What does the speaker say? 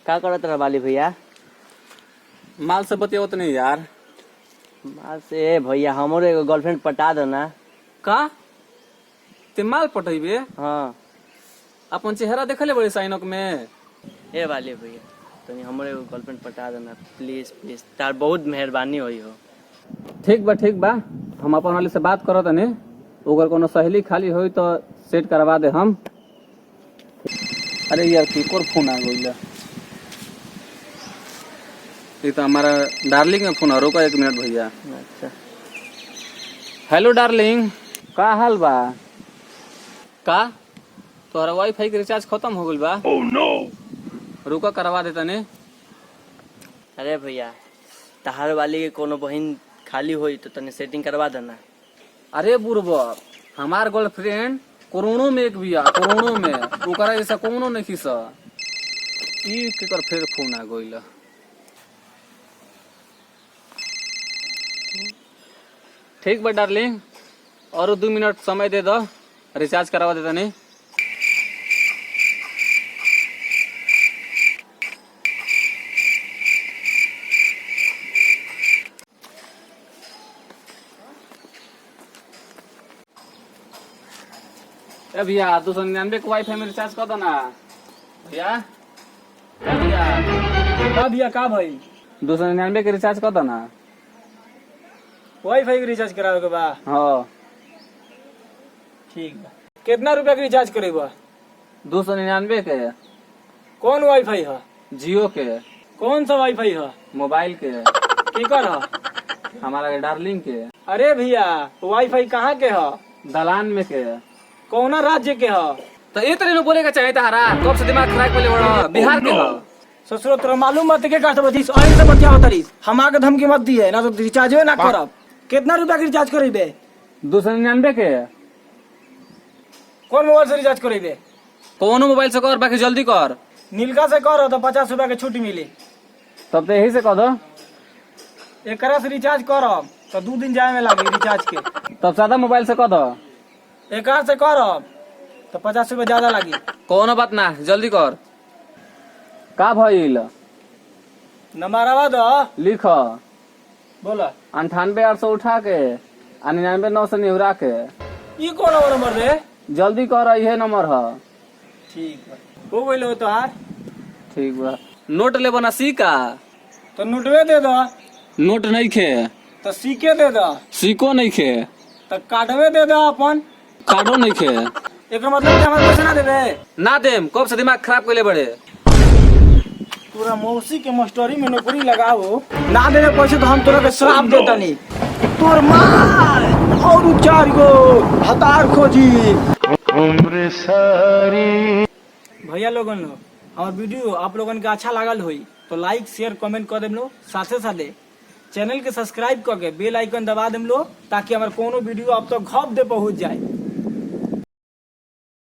का करत रहा वाली भैया? माल से बतियावत नहीं यार। माल से भैया हमरो एगो गर्लफ्रेंड पटा दो ना। का ते माल पटेबे? हाँ अपन चेहरा देखले बड़े साइनक में। ए वाली भैया तनी हमरो एगो गर्लफ्रेंड पटा दो ना प्लीज प्लीज, तार बहुत मेहरबानी होई हो। ठीक बा हम अपन वाले से बात करत तनी, अगर कोनो सहेली खाली होई तो सेट करवा दे हम। अरे यार केकर फोन आ गइल। ये तो हमारा डार्लिंग का फोन है, रुको 1 मिनट भैया। अच्छा हेलो डार्लिंग, का हाल बा? का तोहरा वाईफाई के रिचार्ज खत्म हो गइल बा? ओह नो, रुको करवा दे तनी। अरे भैया तहार वाली के कोनो बहन खाली होई तो तनी सेटिंग करवा देना। अरे बुरबा, हमार गर्लफ्रेंड करोड़ों में एक बिया, करोड़ों में, ओकरा जैसा कोनो नहीं खिसा। ई केकर फिर फोन आ गइल। ठीक बा डार्लिंग, और 2 मिनट समय दे दो, रिचार्ज करवा देता नहीं। ए भैया 299 के वाईफाई में रिचार्ज कर दो ना भैया। ए भैया का भाई 299 के रिचार्ज कर दो ना। वाईफाई के रिचार्ज करावे के बा? हाँ ठीक बा। कितना रुपया के रिचार्ज करेबा? 299 के। कौन वाईफाई है? जियो के। कौन सा वाईफाई है? मोबाइल के। केकर है? हमारा डार्लिंग के। अरे भैया वाईफाई कहाँ के है? दलान में के। कौना राज्य के है? तो ये तरह बोलेगा चाहिए तारा, कब से दिमाग खराब कर ले बड़ा। बिहार के हो। ससुरो तोरा मालूम मत के काट बतीस और से बतिया होतरीस। हम आके धमकी मत दिए ना तो रिचार्ज ना करब। कितना रुपया के रिचार्ज करेबे? 299 के। कौन मोबाइल से रिचार्ज करेबे? कोनो मोबाइल से कर, बाकी जल्दी कर। नीलका से कर तो 50 रुपया के छुट्टी मिली। तब तो यही से कह दो। एकरा से रिचार्ज करब तो 2 दिन जाए में लागी रिचार्ज के। तब सादा मोबाइल से कह दो। एकरा से करब तो 50 रुपया ज्यादा लागी। कोनो बात ना, जल्दी कर। का भइल? नंबरवा दो। लिख बोला 98 800 उठा के 99 900 निहुरा के। ये कौन नंबर रे? जल्दी कर, यही नंबर है। ठीक बा। हो गइल तोहार? ठीक बा। नोट ले बना सिक्का? तो नोटवे दे दो। नोट नहीं खे तो सिक्के दे दो। सिक्को नहीं खे तो कार्डवे दे दो अपन। कार्डो नहीं खे। एक मतलब हमारे पैसे ना देबे? ना देम, कब से दिमाग खराब कर ले बड़े। तोरा मौसी के मास्टरी में नौकरी लगाओ ना देने पैसे तो हम तोरा के श्राप देता नहीं। तोर मार और 4 गो हतार खोजी। उम्र सारी भैया लोगन लो हमार वीडियो आप लोगन के अच्छा लागल होई तो लाइक शेयर कमेंट कर देम लो। साथे साथे चैनल के सब्सक्राइब करके बेल आइकन दबा देम लो ताकि हमार कोनो वीडियो आप तक घप दे पहुंच जाए।